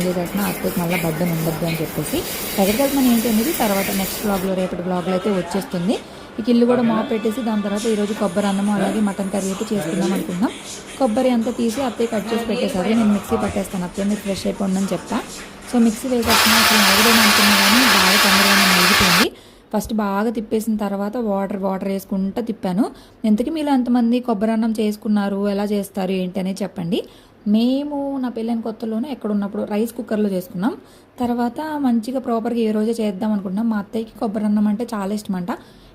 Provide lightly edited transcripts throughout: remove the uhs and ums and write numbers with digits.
చేసేస్తున్నా, అత్తకి మళ్ళీ బర్త్డే ఉండద్దు అని చెప్పేసి. ఎక్కడికి వెళ్తున్నాను ఏంటి అనేది తర్వాత నెక్స్ట్ బ్లాగ్లో, రేపటి బ్లాగ్లో అయితే వచ్చేస్తుంది. ఇక ఇల్లు కూడా మాప్ పెట్టేసి దాని తర్వాత ఈరోజు కొబ్బరి అన్నము అలాగే మటన్ కర్రీ అయితే చేసుకుందాం అనుకుందాం. కొబ్బరి అంతా తీసి అత్తయ్య కట్ చేసి పెట్టేశారు. నేను మిక్సీ పట్టేస్తాను, అత్తయ్య మీరు ఫ్రెష్ అయిపోండి అని చెప్తా. సో మిక్సీ వేసేస్తున్నా. అసలు నవ్వుదాం అనుకున్నా కానీ బాగా తొందరగా నలిగిపోయింది. ఫస్ట్ బాగా తిప్పేసిన తర్వాత వాటర్ వేసుకుంటూ తిప్పాను. ఎంతకీ మీలో ఎంతమంది కొబ్బరి అన్నం చేసుకున్నారు, ఎలా చేస్తారు ఏంటి అనేది చెప్పండి. మేము నా పెళ్ళైన కొత్తలోనే ఎక్కడున్నప్పుడు రైస్ కుక్కర్లో చేసుకున్నాం. తర్వాత మంచిగా ప్రాపర్గా ఏ రోజే చేద్దాం అనుకుంటున్నాం. మా అత్తయ్యకి కొబ్బరి అన్నం అంటే చాలా ఇష్టం అంట.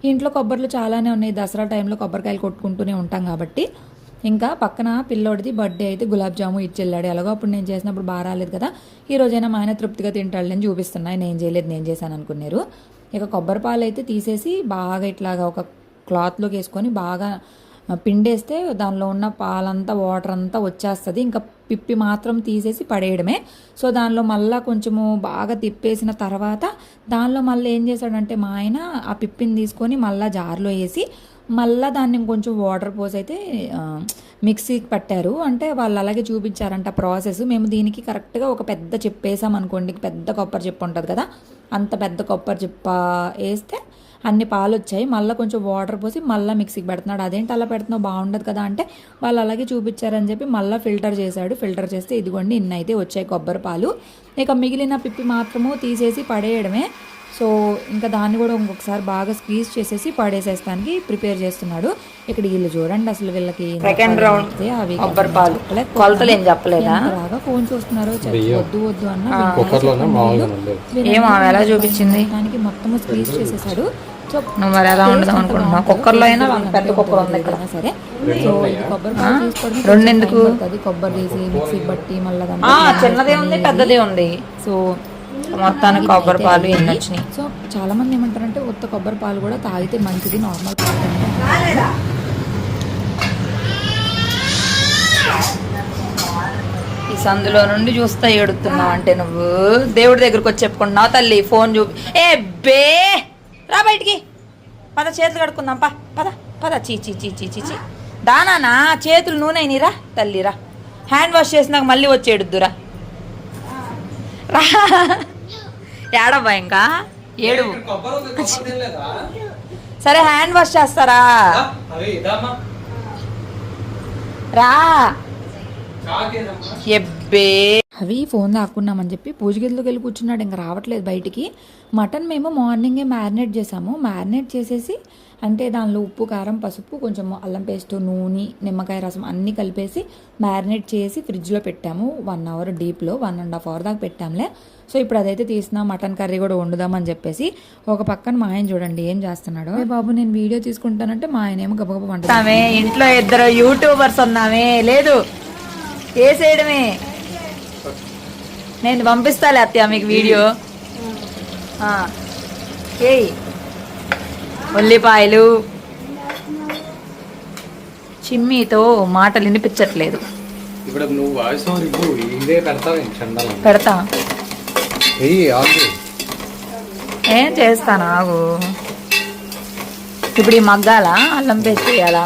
ఇంట్లో కొబ్బరిలు చాలానే ఉన్నాయి, దసరా టైంలో కొబ్బరికాయలు కొట్టుకుంటూనే ఉంటాం కాబట్టి. ఇంకా పక్కన పిల్లోడిది బర్త్డే అయితే గులాబ్ జాము ఇచ్చెళ్ళాడు. ఎలాగో అప్పుడు నేను చేసినప్పుడు బాగా రాలేదు కదా, ఈ రోజైనా మా ఆయన తృప్తిగా తింటాడని చూపిస్తున్నాయి. నేను చేయలేదు, నేను చేశాను అనుకున్నారు. ఇక కొబ్బరి పాలు అయితే తీసేసి బాగా ఇట్లాగా ఒక క్లాత్లోకి వేసుకొని బాగా పిండేస్తే దానిలో ఉన్న పాలంతా వాటర్ అంతా వచ్చేస్తుంది. ఇంకా పిప్పి మాత్రం తీసేసి పడేయడమే. సో దానిలో మళ్ళీ కొంచెము బాగా తిప్పేసిన తర్వాత దానిలో మళ్ళీ ఏం చేశాడంటే మా ఆయన ఆ పిప్పిని తీసుకొని మళ్ళీ జార్లో వేసి మళ్ళీ దాన్ని కొంచెం వాటర్ పోసి అయితే మిక్సీకి పట్టారు. అంటే వాళ్ళు అలాగే చూపించారంట ప్రాసెస్. మేము దీనికి కరెక్ట్గా ఒక పెద్ద చెప్పు వేసాం అనుకోండి, పెద్ద కొబ్బరి చెప్పు ఉంటుంది కదా, అంత పెద్ద కొబ్బరి చెప్ప వేస్తే అన్ని పాలు వచ్చాయి. మళ్ళీ కొంచెం వాటర్ పోసి మళ్ళీ మిక్సీకి పెడుతున్నాడు. అదేంటి అలా పెడుతున్నావు, బాగుండదు కదా అంటే వాళ్ళు అలాగే చూపించారని చెప్పి మళ్ళీ ఫిల్టర్ చేశాడు. ఫిల్టర్ చేస్తే ఇదిగోండి ఇన్ని అయితే వచ్చాయి కొబ్బరి పాలు. ఇక మిగిలిన పిప్పి మాత్రము తీసేసి పడేయడమే. సో ఇంకా దాన్ని కూడా ఇంకొకసారి బాగా స్క్వీజ్ చేసేసి పడేసేస్తానికి ప్రిపేర్ చేస్తున్నాడు. ఇక్కడ వీళ్ళు చూడండి అసలు వీళ్ళకి కొలతలు ఏం చెప్పలేదా, బాగా ఫోన్ చూస్తున్నారు. వద్దు వద్దు అన్న ఎలా చూపించింది దానికి మొత్తం స్క్వీజ్ చేసేసాడు. సో మరి ఎలా ఉండదు అనుకుంటున్నావు, కుక్కర్లో అయినా పెద్ద కుక్కర్ ఉంది ఇక్కడ. సరే సో కొబ్బరి పాలు తీసుకోవడం రెండెందుకు, కొబ్బరి తీసి మిక్సీ బట్టి మళ్ళీ చిన్నదే ఉంది పెద్దదే ఉంది. సో మొత్తానికి కొబ్బరి పాలు ఎన్ని వచ్చినాయి. సో చాలా మంది ఏమంటారంటే ఉత్త కొబ్బరి పాలు కూడా తాగితే మంచిది, నార్మల్ పాలు. ఈ సందులో నుండి చూస్తా ఏడుతున్నావు అంటే నువ్వు దేవుడి దగ్గరకు వచ్చి చెప్పుకుంటున్నావు. తల్లి ఫోన్ చూపి ఏ బే రా బయటికి పద, చేతులు కడుక్కుందాం పద పద పద. చీ చీ చీ చీ చీ చీ దానా చేతులు నూనె నీరా తల్లిరా, హ్యాండ్ వాష్ చేసినాక మళ్ళీ వచ్చి ఏడుద్దురా రా. ఏడవ్వా ఇంకా ఏడు. సరే హ్యాండ్ వాష్ చేస్తారా రా. ఎబ్బే అవి ఫోన్ దాక్కున్నామని చెప్పి పూజ గదిలోకి వెళ్ళి కూర్చున్నాడు. ఇంకా రావట్లేదు బయటికి. మటన్ మేము మార్నింగే మ్యారినేట్ చేసాము. మ్యారినేట్ చేసేసి అంటే దానిలో ఉప్పు, కారం, పసుపు, కొంచెం అల్లం పేస్ట్, నూనె, నిమ్మకాయ రసం అన్నీ కలిపేసి మ్యారినేట్ చేసి ఫ్రిడ్జ్లో పెట్టాము. 1 అవర్ డీప్లో 1.5 అవర్ దాకా పెట్టాంలే. సో ఇప్పుడు అదైతే తీసినా మటన్ కర్రీ కూడా వండుదామని చెప్పేసి ఒక పక్కన మా ఆయన చూడండి ఏం చేస్తున్నాడు. బాబు నేను వీడియో తీసుకుంటానంటే మా ఆయన ఏమో గబగబ వండుతామే. ఇంట్లో 2 యూట్యూబర్స్ ఉన్నామే, లేదు వేసేయడమే. నేను పంపిస్తాలే అత్తయ్య మీకు వీడియో. ఏయ్ ఉల్లిపాయలు చిమ్మీతో మాటలు వినిపించట్లేదు. పెడతా ఏం చేస్తాను ఆగు. ఇప్పుడు ఈ మగ్గాల అల్లం పేస్ట్ వేయాలా?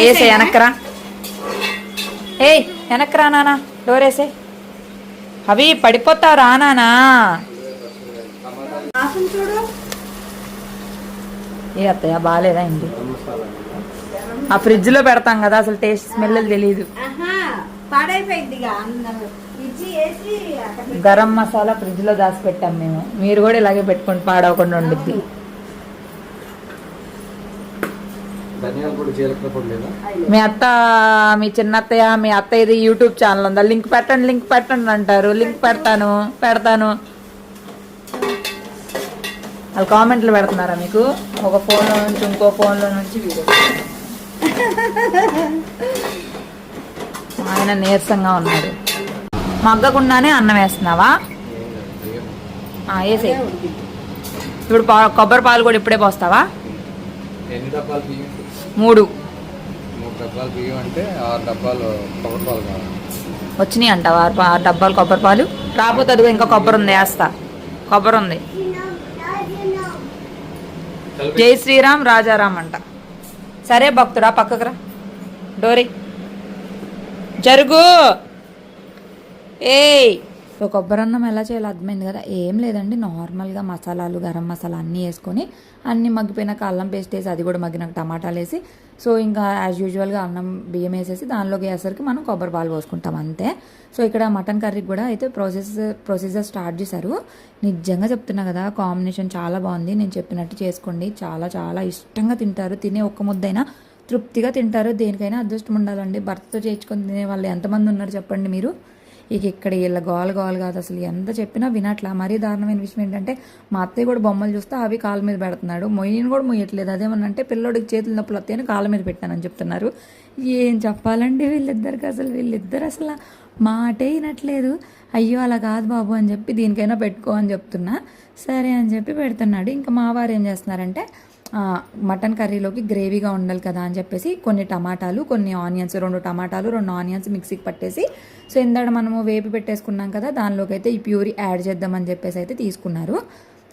వేసే వెనక్కరా, ఏయ్ వెనక్కరా నానా, డోర్ వేసే. అవి పడిపోతావు రా నానా. ఏ అత్తయ్య బాగాలేదా ఏంటి? ఆ ఫ్రిడ్జ్ లో పెడతాం కదా, అసలు టేస్ట్ స్మెల్ తెలీదు. గరం మసాలా ఫ్రిడ్జ్ లో దాచి పెట్టాం మేము. మీరు కూడా ఇలాగే పెట్టుకొని పాడవకుండా ఉండిద్ది. మీ అత్త, మీ చిన్నత్తయ్య, మీ అత్తయ్యది యూట్యూబ్ ఛానల్ ఉందా? లింక్ పెట్టండి అంటారు. లింక్ పెడతాను. వాళ్ళు కామెంట్లు పెడుతున్నారా మీకు? ఒక ఫోన్లో నుంచి ఇంకో ఫోన్లో నుంచి వీడియో. ఆయన నీరసంగా ఉన్నాడు. మగ్గకుండానే అన్నం వేస్తున్నావా? వేసే. ఇప్పుడు కొబ్బరి పాలు కూడా ఇప్పుడే పోస్తావా? 3 వచ్చినాయి అంటావా? 6 డబ్బాలు కొబ్బరి పాలు రాకపోతే అదిగో ఇంకా కొబ్బరి ఉంది, వేస్తా. కొబ్బరి ఉంది. జై శ్రీరామ్ రాజారాం అంట. సరే భక్తుడా పక్కకు రా. జరుగు. ఏయ్ సో కొబ్బరి అన్నం ఎలా చేయాలో అర్థమైంది కదా. ఏం లేదండి, నార్మల్గా మసాలాలు, గరం మసాలా అన్నీ వేసుకొని అన్నీ మగ్గిపోయినాక అల్లం పేస్ట్ వేసి, అది కూడా మగ్గినాక టమాటాలు వేసి, సో ఇంకా యాజ్ యూజువల్గా అన్నం బియ్యం వేసేసి దానిలోకి వేసరికి మనం కొబ్బరి పాలు పోసుకుంటాం అంతే. సో ఇక్కడ మటన్ కర్రీకి కూడా అయితే ప్రొసీజర్ స్టార్ట్ చేశారు. నిజంగా చెప్తున్నా కదా, కాంబినేషన్ చాలా బాగుంది. నేను చెప్పినట్టు చేసుకోండి, చాలా చాలా ఇష్టంగా తింటారు. తినే ఒక్క ముద్దైనా తృప్తిగా తింటారు. దేనికైనా అదృష్టం ఉండాలండి. భర్తతో చేర్చుకొని తినే వాళ్ళు ఎంతమంది ఉన్నారు చెప్పండి మీరు. ఇక ఇక్కడ వీళ్ళ గోల కాదు అసలు. ఎంత చెప్పినా వినట్లా. మరీ దారుణమైన విషయం ఏంటంటే, మా అత్తయ్య కూడా బొమ్మలు చూస్తే అవి కాళ్ళ మీద పెడుతున్నాడు. మొయ్యని కూడా మొయ్యట్లేదు. అదేమన్నంటే పిల్లోడికి చేతులు నొప్పులు వస్తాయని కాళ్ళ మీద పెట్టానని చెప్తున్నారు. ఏం చెప్పాలండి వీళ్ళిద్దరికి అసలు. వీళ్ళిద్దరు అసలు మాటే వినట్లేదు. అయ్యో అలా కాదు బాబు అని చెప్పి దీనికైనా పెట్టుకో అని చెప్తున్నా. సరే అని చెప్పి పెడుతున్నాడు. ఇంకా మా వారు ఏం చేస్తున్నారంటే, మటన్ కర్రీలోకి గ్రేవీగా ఉండాలి కదా అని చెప్పేసి కొన్ని టమాటాలు, కొన్ని ఆనియన్స్, 2 టమాటాలు 2 ఆనియన్స్ మిక్సీకి పట్టేసి, సో ఇందాక మనము వేపి పెట్టేసుకున్నాం కదా, దానిలోకి అయితే ఈ ప్యూరీ యాడ్ చేద్దామని చెప్పేసి అయితే తీసుకున్నారు.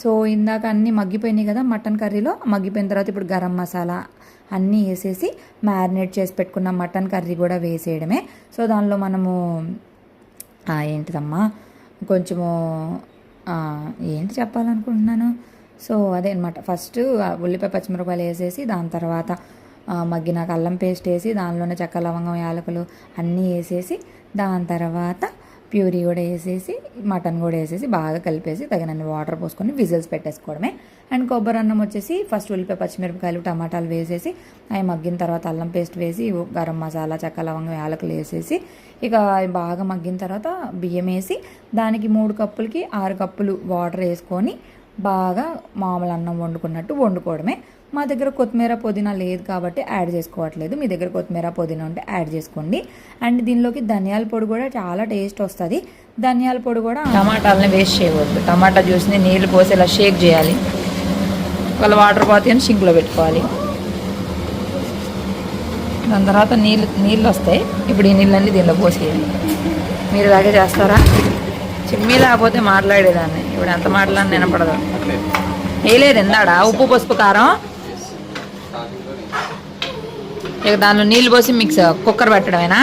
సో ఇందాక అన్నీ మగ్గిపోయినాయి కదా మటన్ కర్రీలో. మగ్గిపోయిన తర్వాత ఇప్పుడు గరం మసాలా అన్నీ వేసేసి మ్యారినేట్ చేసి పెట్టుకున్న మటన్ కర్రీ కూడా వేసేయడమే. సో దానిలో మనము ఏంటిదమ్మా కొంచెము ఏంటి చెప్పాలనుకుంటున్నాను. సో అదే అనమాట, ఫస్ట్ ఉల్లిపాయ పచ్చిమిరపకాయలు వేసేసి, దాని తర్వాత మగ్గినాక అల్లం పేస్ట్ వేసి, దానిలోనే చెక్క లవంగం యాలకులు అన్నీ వేసేసి, దాని తర్వాత ప్యూరీ కూడా వేసేసి, మటన్ కూడా వేసేసి బాగా కలిపేసి తగినన్ని వాటర్ పోసుకొని విజిల్స్ పెట్టేసుకోవడమే. అండ్ కొబ్బరి అన్నం వచ్చేసి ఫస్ట్ ఉల్లిపాయ పచ్చిమిరపకాయలు టమాటాలు వేసేసి, అవి మగ్గిన తర్వాత అల్లం పేస్ట్ వేసి, గరం మసాలా చెక్క లవంగం యాలకులు వేసేసి, ఇక బాగా మగ్గిన తర్వాత బియ్యం వేసి, దానికి 3 కప్పులకి 6 కప్పులు వాటర్ వేసుకొని బాగా మామూలు అన్నం వండుకున్నట్టు వండుకోవడమే. మా దగ్గర కొత్తిమీర పుదీనా లేదు కాబట్టి యాడ్ చేసుకోవట్లేదు. మీ దగ్గర కొత్తిమీర పుదీనా ఉంటే యాడ్ చేసుకోండి. అండ్ దీనిలోకి ధనియాల పొడి కూడా చాలా టేస్ట్ వస్తుంది. ధనియాల పొడి కూడా టమాటాలని వేస్ట్ చేయవద్దు. టమాటా జ్యూస్ని నీళ్ళు పోసి ఇలా షేక్ చేయాలి. వాళ్ళ వాటర్ పోతే అని సింక్లో పెట్టుకోవాలి. దాని తర్వాత నీళ్ళు వస్తాయి. ఇప్పుడు ఈ నీళ్ళన్నీ దీనిలో పోసేయాలి. మీరు ఇలాగే చేస్తారా? చిమ్మి లేకపోతే మాట్లాడేదాన్ని. ఇప్పుడు ఎంత మాట్లాడిన వినపడదు. వేయలేదు ఎందాడా ఉప్పు పసుపు కారం. ఇక దానిలో నీళ్ళు పోసి మిక్స్ కుక్కర్ పెట్టడమేనా?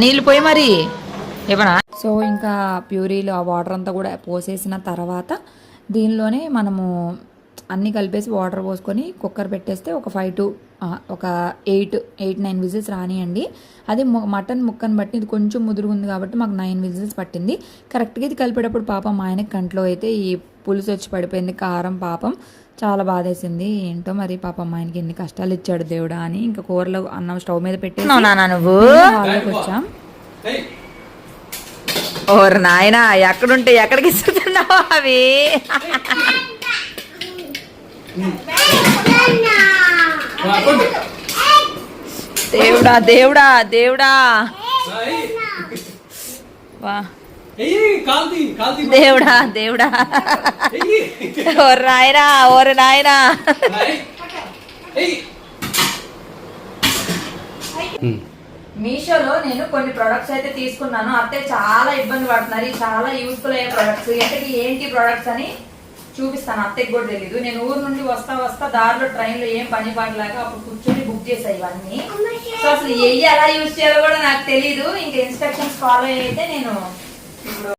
నీళ్ళు పోయి మరి ఇవ్వనా? సో ఇంకా ప్యూరీలో ఆ వాటర్ అంతా కూడా పోసేసిన తర్వాత దీనిలోనే మనము అన్నీ కలిపేసి వాటర్ పోసుకొని కుక్కర్ పెట్టేస్తే ఒక 8-9 విజిల్స్ రానియండి. అది మటన్ ముక్కను బట్టి ఇది కొంచెం ముదురుగుంది కాబట్టి మాకు 9 విజిల్స్ పట్టింది. కరెక్ట్గా ఇది కలిపేటప్పుడు పాపం మా ఆయనకి కంట్లో అయితే ఈ పులుసు వచ్చి పడిపోయింది. కారం పాపం చాలా బాధేసింది. ఏంటో మరి పాపం మా ఆయనకి ఎన్ని కష్టాలు ఇచ్చాడు దేవుడా అని ఇంకా కూరలో అన్నం స్టవ్ మీద పెట్టి నువ్వు హాల్లోకి వచ్చాం. ఓరు నాయన ఎక్కడుంటే ఎక్కడికి ఇస్తున్నావు అవి? దేవుడా దేవుడా దేవుడా వా దేవుడా దేవుడా. ఓరు నాయనా ఓరు నాయనా. మీషోలో నేను కొన్ని ప్రొడక్ట్స్ అయితే తీసుకున్నాను. అత్తయ్య చాలా ఇబ్బంది పడుతున్నారు. ఇవి చాలా యూస్ఫుల్ అయ్యే ప్రొడక్ట్స్. ఎక్కడికి ఏంటి ప్రొడక్ట్స్ అని చూపిస్తాను. అత్తయ్యకి కూడా తెలీదు. నేను ఊరు నుండి వస్తా దారిలో ట్రైన్లో ఏం పని పడలేక అప్పుడు కూర్చొని బుక్ చేసాయి ఇవన్నీ. సో అసలు ఎలా యూజ్ చేయాలో కూడా నాకు తెలీదు. ఇంకా ఇన్స్ట్రక్షన్స్ ఫాలో అయితే నేను ఇప్పుడు